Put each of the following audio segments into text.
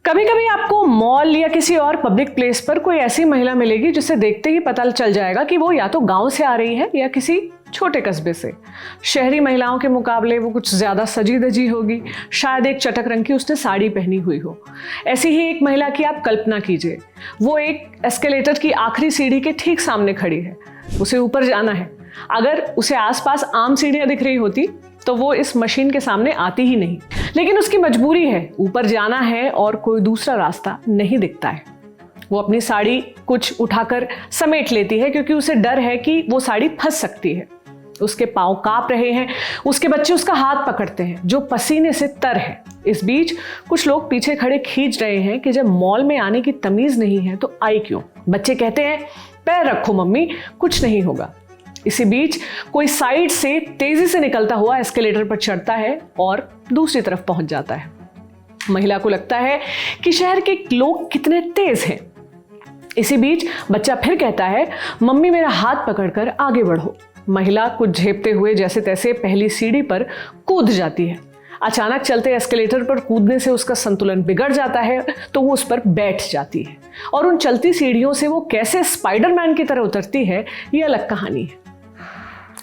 कभी कभी आपको मॉल या किसी और पब्लिक प्लेस पर कोई ऐसी महिला मिलेगी जिसे देखते ही पता चल जाएगा कि वो या तो गांव से आ रही है या किसी छोटे कस्बे से। शहरी महिलाओं के मुकाबले वो कुछ ज्यादा सजी धजी होगी, शायद एक चटक रंग की उसने साड़ी पहनी हुई हो। ऐसी ही एक महिला की आप कल्पना कीजिए, वो एक एस्केलेटर की आखिरी सीढ़ी के ठीक सामने खड़ी है। उसे ऊपर जाना है। अगर उसे आसपास आम सीढ़ियां दिख रही होती तो वो इस मशीन के सामने आती ही नहीं, लेकिन उसकी मजबूरी है, ऊपर जाना है और कोई दूसरा रास्ता नहीं दिखता है। वो अपनी साड़ी कुछ उठाकर समेट लेती है क्योंकि उसे डर है कि वो साड़ी फंस सकती है। उसके पांव कांप रहे हैं, उसके बच्चे उसका हाथ पकड़ते हैं जो पसीने से तर है। इस बीच कुछ लोग पीछे खड़े खींच रहे हैं कि जब मॉल में आने की तमीज नहीं है तो आई क्यों। बच्चे कहते हैं पैर रखो मम्मी, कुछ नहीं होगा। इसी बीच कोई साइड से तेजी से निकलता हुआ एस्केलेटर पर चढ़ता है और दूसरी तरफ पहुंच जाता है। महिला को लगता है कि शहर के लोग कितने तेज हैं। इसी बीच बच्चा फिर कहता है मम्मी मेरा हाथ पकड़कर आगे बढ़ो। महिला कुछ झेपते हुए जैसे तैसे पहली सीढ़ी पर कूद जाती है। अचानक चलते एस्केलेटर पर कूदने से उसका संतुलन बिगड़ जाता है तो वो उस पर बैठ जाती है और उन चलती सीढ़ियों से वो कैसे स्पाइडरमैन की तरह उतरती है ये अलग कहानी है।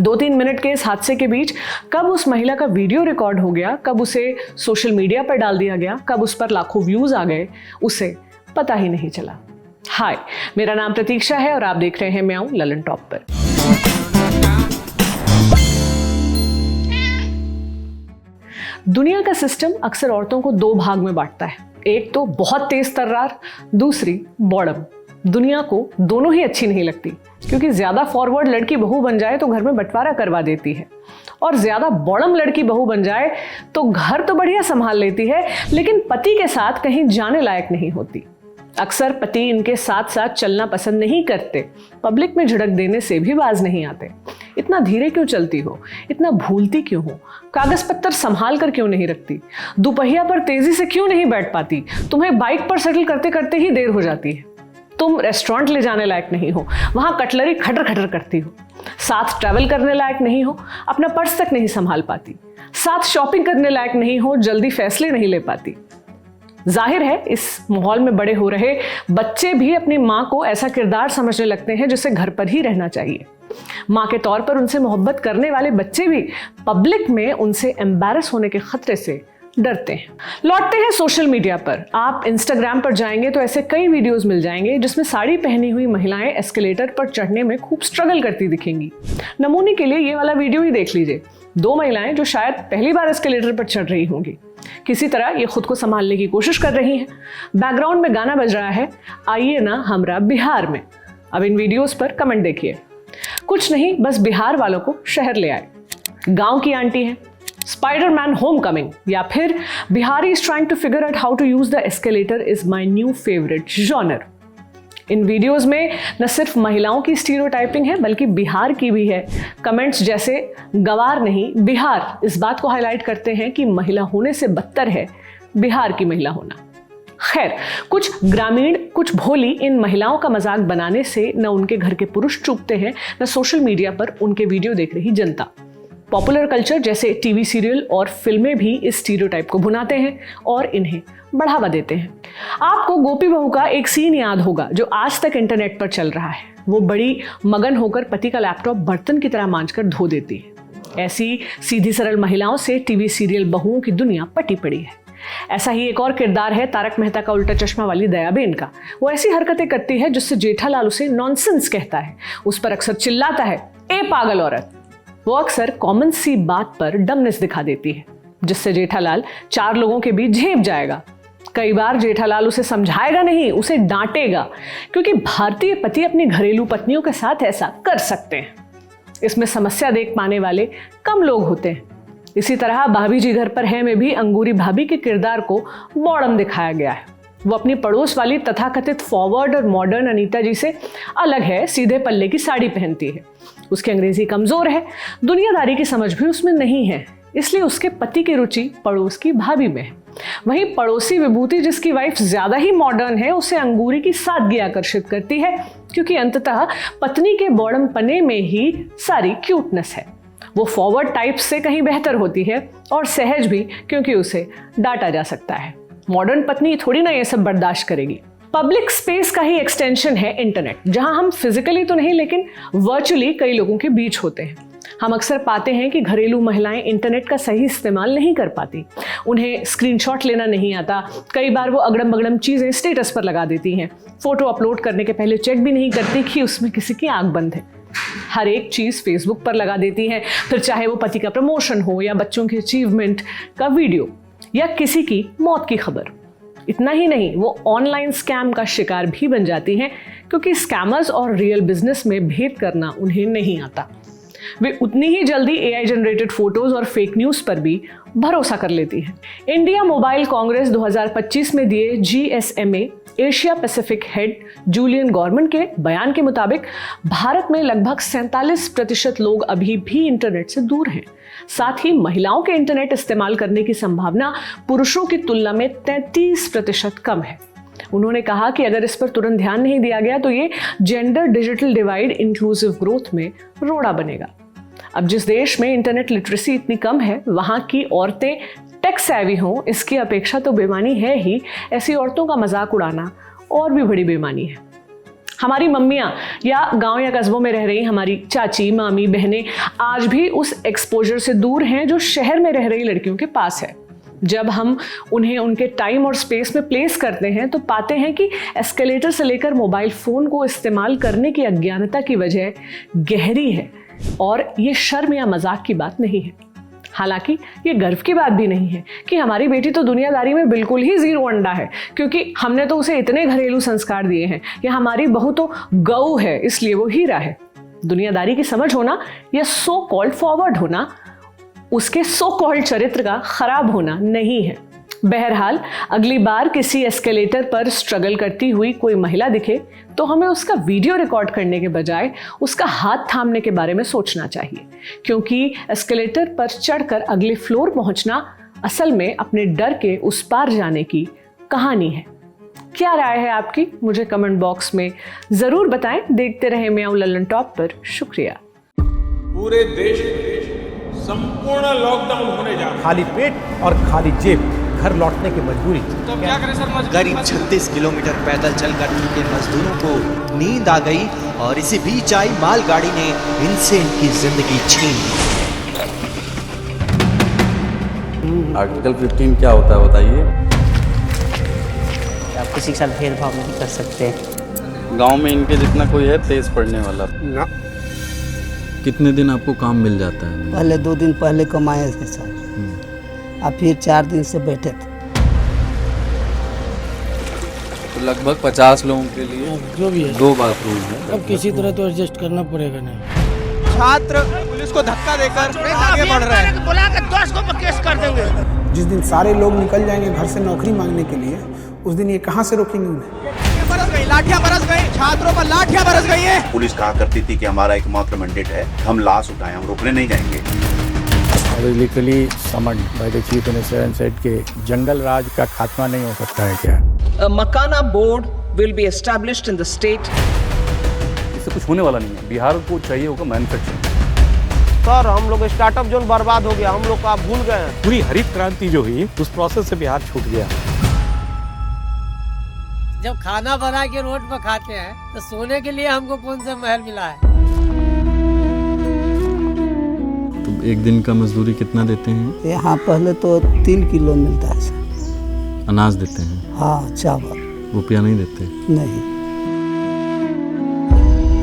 2-3 मिनट के इस हादसे के बीच कब उस महिला का वीडियो रिकॉर्ड हो गया, कब उसे सोशल मीडिया पर डाल दिया गया, कब उस पर लाखों व्यूज आ गए, उसे पता ही नहीं चला। हाय, मेरा नाम प्रतीक्षा है और आप देख रहे हैं म्याऊं ललन टॉप पर। दुनिया का सिस्टम अक्सर औरतों को 2 भाग में बांटता है, एक तो बहुत तेज तर्रार, दूसरी बॉडम। दुनिया को दोनों ही अच्छी नहीं लगती क्योंकि ज्यादा फॉरवर्ड लड़की बहू बन जाए तो घर में बंटवारा करवा देती है और ज्यादा बॉडम लड़की बहू बन जाए तो घर तो बढ़िया संभाल लेती है लेकिन पति के साथ कहीं जाने लायक नहीं होती। अक्सर पति इनके साथ साथ चलना पसंद नहीं करते, पब्लिक में झिड़क देने से भी बाज नहीं आते। इतना धीरे क्यों चलती हो, इतना भूलती क्यों हो, कागज पत्तर संभाल कर क्यों नहीं रखती, दोपहिया पर तेजी से क्यों नहीं बैठ पाती, तुम्हें बाइक पर सेटल करते करते ही देर हो जाती है, तुम रेस्टोरेंट ले जाने लायक नहीं हो, वहां कटलरी खटर खटर करती हो, साथ ट्रैवल करने लायक नहीं हो, अपना पर्स तक नहीं संभाल पाती, साथ शॉपिंग करने लायक नहीं हो, जल्दी फैसले नहीं ले पाती। जाहिर है इस माहौल में बड़े हो रहे बच्चे भी अपनी माँ को ऐसा किरदार समझने लगते हैं जिसे घर पर ही रहना चाहिए। माँ के तौर पर उनसे मोहब्बत करने वाले बच्चे भी पब्लिक में उनसे एम्बैरस होने के खतरे से डरते हैं। लौटते हैं सोशल मीडिया पर। आप इंस्टाग्राम पर जाएंगे तो ऐसे कई वीडियोस मिल जाएंगे जिसमें साड़ी पहनी हुई महिलाएं एस्केलेटर पर चढ़ने में खूब स्ट्रगल करती दिखेंगी। नमूने के लिए ये वाला वीडियो ही देख लीजिए। 2 महिलाएं जो शायद पहली बार एस्केलेटर पर चढ़ रही होंगी, किसी तरह ये खुद को संभालने की कोशिश कर रही हैं। बैकग्राउंड में गाना बज रहा है आइए ना हमरा बिहार में। अब इन वीडियोस पर कमेंट देखिए। कुछ नहीं, बस बिहार वालों को शहर ले आए। गांव की आंटी है, स्पाइडरमैन होमकमिंग, या फिर Bihari is trying to figure out how to use the escalator is my new favourite genre. इन वीडियोस में न सिर्फ महिलाओं की स्टीरियोटाइपिंग है बल्कि बिहार की भी है। कमेंट्स जैसे गवार नहीं बिहार इस बात को हाईलाइट करते हैं कि महिला होने से बदतर है बिहार की महिला होना। खैर, कुछ ग्रामीण कुछ भोली इन महिलाओं का मजाक बनाने से न उनके घर के पुरुष चूकते हैं न सोशल मीडिया पर उनके वीडियो देख रही जनता। पॉपुलर कल्चर जैसे टीवी सीरियल और फिल्में भी इस स्टीरियोटाइप को भुनाते हैं और इन्हें बढ़ावा देते हैं। आपको गोपी बहू का एक सीन याद होगा जो आज तक इंटरनेट पर चल रहा है। वो बड़ी मगन होकर पति का लैपटॉप बर्तन की तरह मांजकर धो देती है। ऐसी सीधी सरल महिलाओं से टीवी सीरियल बहुओं की दुनिया पटी पड़ी है। ऐसा ही एक और किरदार है तारक मेहता का उल्टा चश्मा वाली दयाबेन का। वो ऐसी हरकतें करती है जिससे जेठालाल उसे नॉनसेंस कहता है, उस पर अक्सर चिल्लाता है ए पागल औरत। वो अक्सर कॉमन सी बात पर डमनेस दिखा देती है जिससे जेठालाल 4 लोगों के बीच झेप जाएगा। कई बार जेठालाल उसे समझाएगा नहीं, उसे डांटेगा क्योंकि भारतीय पति अपनी घरेलू पत्नियों के साथ ऐसा कर सकते हैं। इसमें समस्या देख पाने वाले कम लोग होते हैं। इसी तरह भाभी जी घर पर है में भी अंगूरी भाभी के किरदार को बॉडम दिखाया गया है। वो अपनी पड़ोस वाली तथाकथित फॉरवर्ड और मॉडर्न अनीता जी से अलग है, सीधे पल्ले की साड़ी पहनती है। उसकी अंग्रेजी कमजोर है, दुनियादारी की समझ भी उसमें नहीं है, इसलिए उसके पति की रुचि पड़ोस की भाभी में है। वहीं पड़ोसी विभूति जिसकी वाइफ ज्यादा ही मॉडर्न है, उसे अंगूरी की सादगी आकर्षित करती है क्योंकि अंततः पत्नी के बॉडम पने में ही सारी क्यूटनेस है। वो फॉरवर्ड टाइप से कहीं बेहतर होती है और सहज भी क्योंकि उसे डांटा जा सकता है। मॉडर्न पत्नी थोड़ी ना ये सब बर्दाश्त करेगी। पब्लिक स्पेस का ही एक्सटेंशन है इंटरनेट, जहां हम फिजिकली तो नहीं लेकिन वर्चुअली कई लोगों के बीच होते हैं। हम अक्सर पाते हैं कि घरेलू महिलाएं इंटरनेट का सही इस्तेमाल नहीं कर पाती, उन्हें स्क्रीनशॉट लेना नहीं आता, कई बार वो अगड़म बगड़म चीज़ें स्टेटस पर लगा देती हैं, फोटो अपलोड करने के पहले चेक भी नहीं करती कि उसमें किसी की आंख बंद है। हर एक चीज़ फेसबुक पर लगा देती हैं, फिर चाहे वो पति का प्रमोशन हो या बच्चों के अचीवमेंट का वीडियो या किसी की मौत की खबर। इतना ही नहीं, वो ऑनलाइन स्कैम का शिकार भी बन जाती हैं, क्योंकि स्कैमर्स और रियल बिजनेस में भेद करना उन्हें नहीं आता। वे उतनी ही जल्दी AI जनरेटेड फोटोज और फेक न्यूज पर भी भरोसा कर लेती हैं। इंडिया मोबाइल कांग्रेस 2025 में दिए GSMA Asia Pacific head Julian Gorman के बयान के मुताबिक भारत में लगभग 47% लोग अभी भी इंटरनेट से दूर हैं। साथ ही महिलाओं के इंटरनेट इस्तेमाल करने की संभावना पुरुषों की तुलना में 33% कम है। उन्होंने कहा कि अगर इस पर तुरंत ध्यान नहीं दिया गया तो ये gender digital divide inclusive growth में रोड़ा बनेगा। अब जिस देश में इंटरनेट लिटरेसी इतनी कम है, वहां की औरतें टेक सेवी हों, इसकी अपेक्षा तो बेईमानी है ही। ऐसी औरतों का मजाक उड़ाना और भी बड़ी बेईमानी है। हमारी मम्मियाँ या गांव या कस्बों में रह रही हमारी चाची, मामी, बहनें आज भी उस एक्सपोजर से दूर हैं जो शहर में रह रही लड़कियों के पास है। जब हम उन्हें उनके टाइम और स्पेस में प्लेस करते हैं तो पाते हैं कि एस्केलेटर से लेकर मोबाइल फ़ोन को इस्तेमाल करने की अज्ञानता की वजह गहरी है और ये शर्म या मजाक की बात नहीं है। हालांकि ये गर्व की बात भी नहीं है कि हमारी बेटी तो दुनियादारी में बिल्कुल ही जीरो अंडा है, क्योंकि हमने तो उसे इतने घरेलू संस्कार दिए हैं, या हमारी बहू तो गऊ है इसलिए वो हीरा है। दुनियादारी की समझ होना या सो कॉल्ड फॉरवर्ड होना उसके सो कॉल्ड चरित्र का खराब होना नहीं है। बहरहाल, अगली बार किसी एस्केलेटर पर स्ट्रगल करती हुई कोई महिला दिखे तो हमें उसका वीडियो रिकॉर्ड करने के बजाय उसका हाथ थामने के बारे में सोचना चाहिए, क्योंकि एस्केलेटर पर चढ़कर अगले फ्लोर पहुंचना असल में अपने डर के उस पार जाने की कहानी है। क्या राय है आपकी? मुझे कमेंट बॉक्स में जरूर बताएं। देखते रहे मियां लल्लन टॉप पर। शुक्रिया। पूरे देश में संपूर्ण लॉकडाउन होने जा रहा है। खाली पेट और खाली जेब, घर लौटने की मजबूरी। तो क्या करें सर? करीब 36 किलोमीटर पैदल चलकर चुके मजदूरों को नींद आ गई और इसी बीच आई मालगाड़ी ने इनसे इनकी जिंदगी छीन ली। आर्टिकल 15 क्या होता है बताइए? आप किसी के साथ भेदभाव नहीं कर सकते। गांव में इनके जितना कोई है तेज पढ़ने वाला ना। कितने दिन आपको काम मिल जाता है? पहले 2 दिन पहले कमाए थे सर, अब फिर 4 दिन से बैठे थे। तो लगभग 50 लोगों के लिए जो भी है 2 बाथरूम है। अब किसी तरह तो एडजस्ट करना पड़ेगा। नहीं, छात्र पुलिस को धक्का देकर आगे बढ़ रहे हैं। बुलाकर 10 को केस कर देंगे। जिस दिन सारे लोग निकल जाएंगे घर से नौकरी मांगने के लिए, उस दिन ये कहाँ से रोकेंगे उन्हें? बरस गई, लाठियां बरस गई, छात्रों पर लाठियां बरस गई है। पुलिस कहा करती थी कि हमारा एकमात्र मैंडेट है, हम लाश उठाएं, हम रोकने नहीं जाएंगे। Literally summoned by the chief minister and said कि जंगल राज का खात्मा नहीं हो सकता है क्या? A Makana board will be established in the state. इससे कुछ होने वाला नहीं है। बिहार को चाहिए होगा मैन्युफैक्चरिंग। सर, हम लोग स्टार्टअप जोन बर्बाद हो गया, हम लोग को आप भूल गए हैं। पूरी हरित क्रांति जो हुई उस प्रोसेस से बिहार छूट गया। जब खाना बना के रोड पर खाते हैं तो सोने के लिए हमको कौन सा महल मिला है? तो एक दिन का मजदूरी कितना देते हैं? यहाँ पहले तो 3 किलो मिलता है सर। अनाज देते हैं? हाँ, चावल। रुपया नहीं देते? नहीं।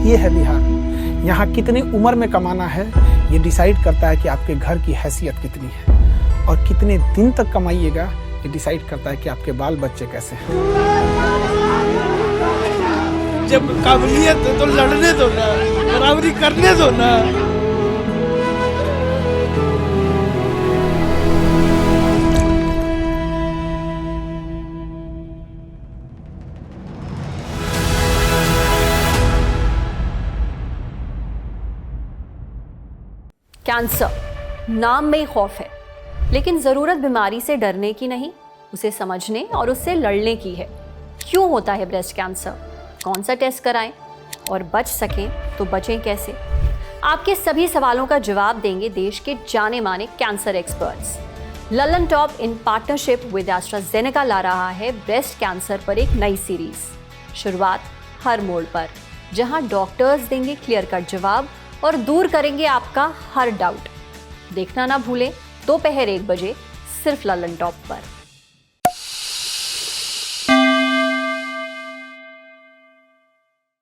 ये है बिहार। यहाँ कितनी उम्र में कमाना है ये डिसाइड करता है कि आपके घर की हैसियत कितनी है, और कितने दिन तक कमाइएगा ये डिसाइड करता है कि आपके बाल बच्चे कैसे हैं। जब काबिलियत है तो लड़ने दो ना, बराबरी करने दो ना। कैंसर नाम में ही खौफ है, लेकिन ज़रूरत बीमारी से डरने की नहीं, उसे समझने और उससे लड़ने की है। क्यों होता है ब्रेस्ट कैंसर, कौन सा टेस्ट कराएं और बच सकें तो बचें कैसे? आपके सभी सवालों का जवाब देंगे देश के जाने माने cancer experts. Lallantop in partnership with AstraZeneca ला रहा है ब्रेस्ट कैंसर पर एक नई सीरीज। शुरुआत हर मोड़ पर, जहां डॉक्टर्स देंगे क्लियर कट जवाब और दूर करेंगे आपका हर डाउट। देखना ना भूलें दोपहर 1 बजे सिर्फ ललन टॉप पर।